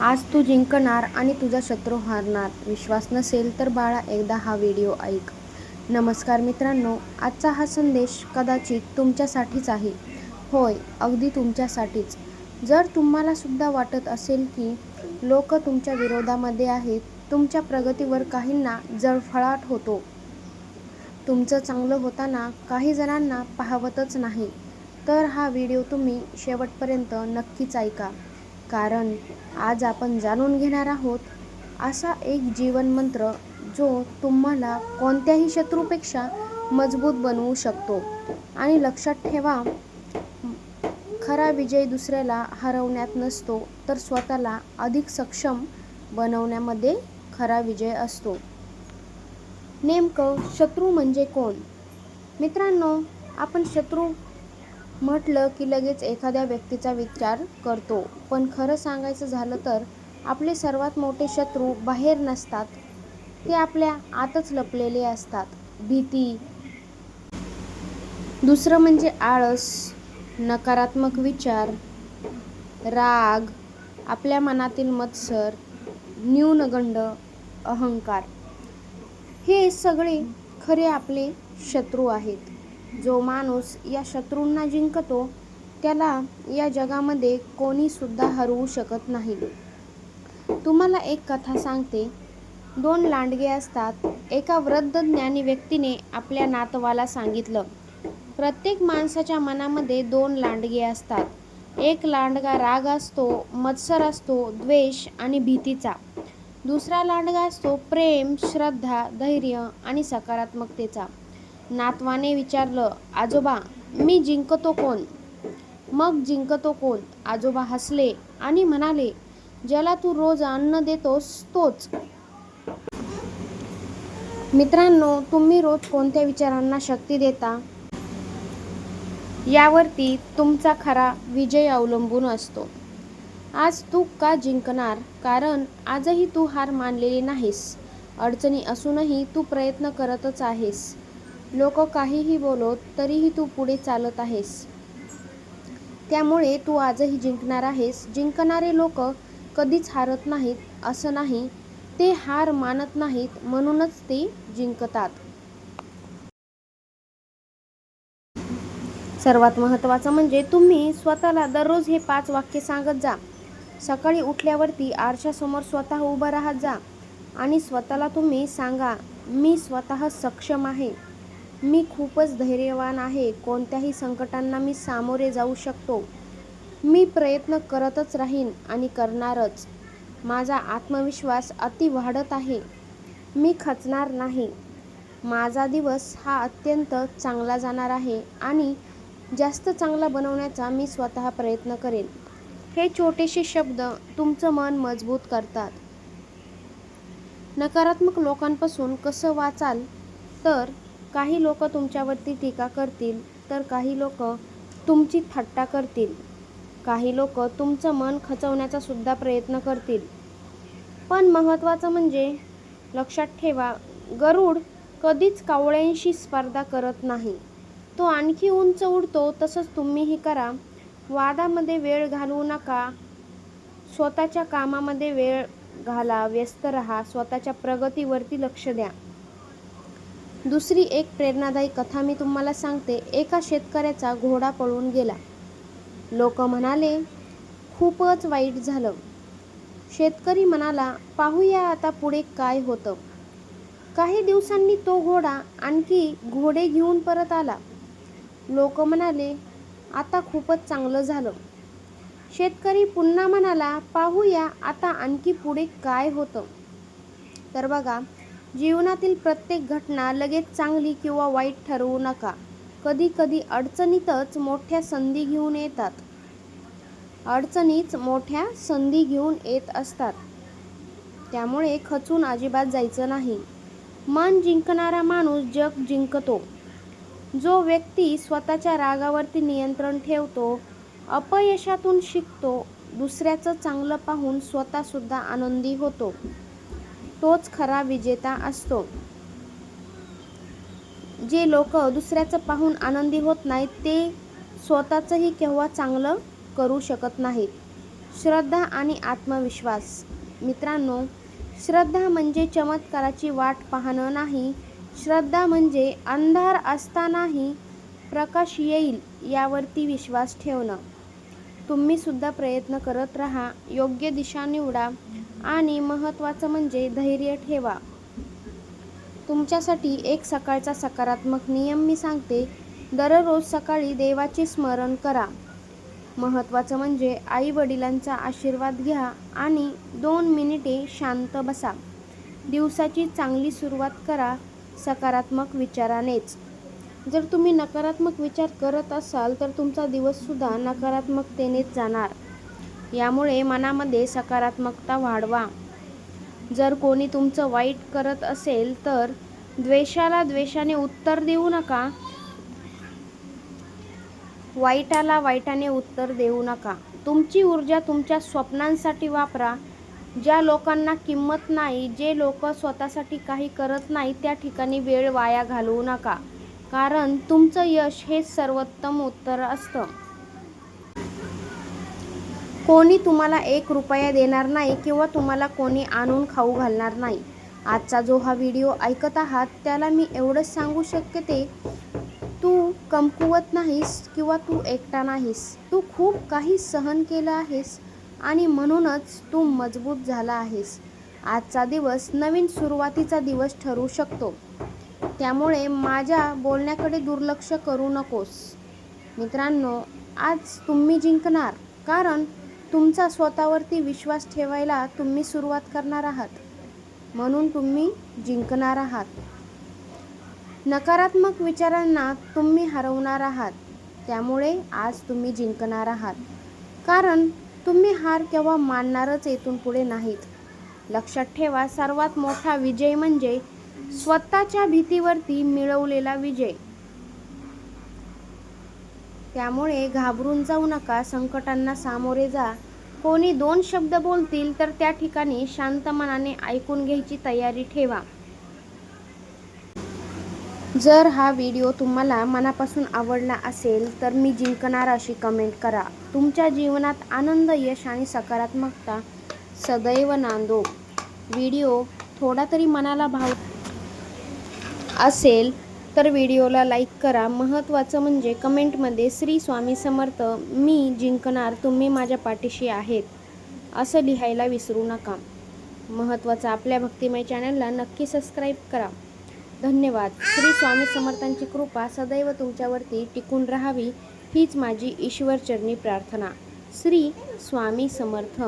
आज तू जिंकणार आणि तुझा शत्रू हारणार. विश्वास नसेल तर बाळा एकदा हा व्हिडिओ ऐक. नमस्कार मित्रांनो, आजचा हा संदेश कदाचित तुमच्यासाठीच आहे. होय, अगदी तुमच्यासाठीच. जर तुम्हाला सुद्धा वाटत असेल की लोक तुमच्या विरोधामध्ये आहेत, तुमच्या प्रगतीवर काहींना जळफळाट होतो, तुमचं चांगलं होताना काही जणांना पाहवतच नाही, तर हा व्हिडिओ तुम्ही शेवटपर्यंत नक्कीच ऐका. कारण आज आपण जाणून घेणार आहोत असा एक जीवनमंत्र जो तुम्हाला कोणत्याही शत्रूपेक्षा मजबूत बनवू शकतो. आणि लक्षात ठेवा, खरा विजय दुसऱ्याला हरवण्यात नसतो, तर स्वतःला अधिक सक्षम बनवण्यामध्ये खरा विजय असतो. नेमकं शत्रू म्हणजे कोण? मित्रांनो, आपण शत्रू म्हटलं की लगेच एखाद्या व्यक्तीचा विचार करतो, पण खरं सांगायचं झालं तर आपले सर्वात मोठे शत्रू बाहेर नसतात, ते आपल्या आतच लपलेले असतात. भीती, दुसरं म्हणजे आळस, नकारात्मक विचार, राग, आपल्या मनातील मत्सर, न्यूनगंड, अहंकार. हे सगळे खरे आपले शत्रू आहेत. जो माणूस या शत्रूंना जिंकतो त्याला या जगामध्ये कोणी सुद्धा हरवू शकत नाही. तुम्हाला एक कथा सांगते. दोन लांडगे असतात. एका वृद्ध ज्ञानी व्यक्तीने आपल्या नातवाला सांगितलं, प्रत्येक माणसाच्या मनामध्ये दोन लांडगे असतात. एक लांडगा राग असतो, मत्सर असतो, द्वेष आणि भीतीचा. दुसरा लांडगा असतो प्रेम, श्रद्धा, धैर्य आणि सकारात्मकतेचा. नातवाने विचारलं, आजोबा, मी जिंकतो कोण? मग जिंकतो कोण? आजोबा हसले आणि म्हणाले, ज्याला तू रोज अन्न देतोस तोच. मित्रांनो, तुम्ही रोज कोणत्या विचारांना शक्ती देता यावरती तुमचा खरा विजय अवलंबून असतो. आज तू का जिंकणार? कारण आजही तू हार मानलेली नाहीस. अडचणी असूनही तू प्रयत्न करतच आहेस. लोक काहीही बोलोत तरीही तू पुढे चालत आहेस. त्यामुळे तू आजही जिंकणार आहेस. जिंकणारे लोक कधीच हारत नाहीत असं नाही, ते हार मानत नाहीत म्हणूनच ते जिंकतात. सर्वात महत्त्वाचं म्हणजे तुम्ही स्वतःला दररोज हे 5 वाक्य सांगत जा. सकाळी उठल्यावरती आरशासमोर स्वतः उभं राहत जा आणि स्वतःला तुम्ही सांगा, मी स्वतः सक्षम आहे, मी खूपच धैर्यवान आहे, कोणत्याही संकटांना मी सामोरे जाऊ शकतो, मी प्रयत्न करतच राहीन आणि करणारच, माझा आत्मविश्वास अति वाढत आहे, मी खचणार नाही, माझा दिवस हा अत्यंत चांगला जाणार आहे आणि जास्त चांगला बनवण्याचा मी स्वतः प्रयत्न करेन. हे छोटेसे शब्द तुमचं मन मजबूत करतात. नकारात्मक लोकांपासून कसं वाचाल? तर काही लोक तुमच्यावरती टीका करतील, तर काही लोक तुमची थट्टा करतील, काही लोक तुमचं मन खचवण्याचा सुद्धा प्रयत्न करतील. पण महत्त्वाचं म्हणजे लक्षात ठेवा, गरुड कधीच कावळ्यांशी स्पर्धा करत नाही. तो आणखी उंच उडतो, तसंच तुम्हीही करा. वादामध्ये वेळ घालवू नका, स्वतःच्या कामामध्ये वेळ घाला, व्यस्त राहा, स्वतःच्या प्रगतीवरती लक्ष द्या. दुसरी एक प्रेरणादायी कथा मी तुम्हाला सांगते. एका शेतकऱ्याचा घोडा पळून गेला. लोक म्हणाले, खूपच वाईट झालं. शेतकरी म्हणाला, पाहूया आता पुढे काय होतं. काही दिवसांनी तो घोडा आणखी घोडे घेऊन परत आला. लोक म्हणाले, आता खूपच चांगलं झालं. शेतकरी पुन्हा म्हणाला, पाहूया आता आणखी पुढे काय होतं. तर बघा, जीवनातील प्रत्येक घटना लगेच चांगली किंवा वाईट ठरवू नका. कधी कधी अडचणीतच मोठ्या संधी घेऊन येतात. अडचणीच मोठ्या संधी घेऊन येत असतात. त्यामुळे खचून अजिबात जायचं नाही. मन जिंकणारा माणूस जग जिंकतो. जो व्यक्ती स्वतःच्या रागावरती नियंत्रण ठेवतो, अपयशातून शिकतो, दुसऱ्याचं चांगलं पाहून स्वतःसुद्धा आनंदी होतो, तोच खरा विजेता असतो. जे लोक दुसऱ्याचं पाहून आनंदी होत नाहीत, ते स्वतःचंही केव्हा चांगलं करू शकत नाहीत. श्रद्धा आणि आत्मविश्वास. मित्रांनो, श्रद्धा म्हणजे चमत्काराची वाट पाहणं नाही. श्रद्धा म्हणजे अंधार असतानाही प्रकाश येईल यावरती विश्वास ठेवणं. तुम्ही सुद्धा प्रयत्न करत राहा, योग्य दिशा निवडा आणि महत्त्वाचं म्हणजे धैर्य ठेवा. तुमच्यासाठी एक सकाळचा सकारात्मक नियम मी सांगते. दररोज सकाळी देवाचे स्मरण करा. महत्त्वाचं म्हणजे आई-वडिलांचा आशीर्वाद घ्या आणि 2 मिनिटे शांत बसा. दिवसाची चांगली सुरुवात करा सकारात्मक विचारानेच. जर तुम्ही नकारात्मक विचार करत असाल तर तुमचा दिवससुद्धा नकारात्मकतेनेच जाणार. यामुळे मनामध्ये सकारात्मकता वाढवा. जर कोणी तुमचं वाईट करत असेल तर द्वेषाला द्वेषाने उत्तर देऊ नका. वाईटाला वाईटाने उत्तर देऊ नका. तुमची ऊर्जा तुमच्या स्वप्नांसाठी वापरा. ज्या लोकांना किंमत नाही, जे लोक स्वतःसाठी काही करत नाही, त्या ठिकाणी वेळ वाया घालवू नका. कारण तुमचं यश हेच सर्वोत्तम उत्तर असतं. कोणी तुम्हाला 1 रुपया देणार नाही किंवा तुम्हाला कोणी आणून खाऊ घालणार नाही. आजचा जो हा व्हिडिओ ऐकत आहात त्याला मी एवढंच सांगू शकते, तू कमकुवत नाहीस किंवा तू एकटा नाहीस. तू खूप काही सहन केलं आहेस आणि म्हणूनच तू मजबूत झाला आहेस. आजचा दिवस नवीन सुरुवातीचा दिवस ठरू शकतो. त्यामुळे माझ्या बोलण्याकडे दुर्लक्ष करू नकोस. मित्रांनो, आज तुम्ही जिंकणार, कारण तुमचा स्वतःवरती विश्वास ठेवायला तुम्ही सुरुवात करणार आहात. म्हणून तुम्ही जिंकणार आहात. नकारात्मक विचारांना तुम्ही हरवणार आहात. त्यामुळे आज तुम्ही जिंकणार आहात. कारण तुम्ही हार केव्हा मानणारच इथून पुढे नाहीत. लक्षात ठेवा, सर्वात मोठा विजय म्हणजे स्वतःच्या भीतीवरती मिळवलेला विजय. त्यामुळे घाबरून जाऊ नका. संकटांना सामोरे जा. कोणी 2 शब्द बोलतील तर त्या ठिकाणी शांत मनाने ऐकून घ्यायची तयारी ठेवा. जर हा व्हिडिओ तुम्हाला मनापासून आवडला असेल तर मी जिंकणार अशी कमेंट करा. तुमच्या जीवनात आनंद, यश आणि सकारात्मकता सदैव नांदो. व्हिडिओ थोडा तरी मनाला भावत असेल तर व्हिडिओला लाईक करा. महत्त्वाचं म्हणजे कमेंटमध्ये श्री स्वामी समर्थ, मी जिंकणार, तुम्ही माझ्या पाठीशी आहेत, असं लिहायला विसरू नका. महत्त्वाचं, आपल्या भक्तिमय चॅनलला नक्की सबस्क्राईब करा. धन्यवाद. श्री स्वामी समर्थांची कृपा सदैव तुमच्यावरती टिकून राहावी हीच माझी ईश्वरचरणी प्रार्थना. श्री स्वामी समर्थ.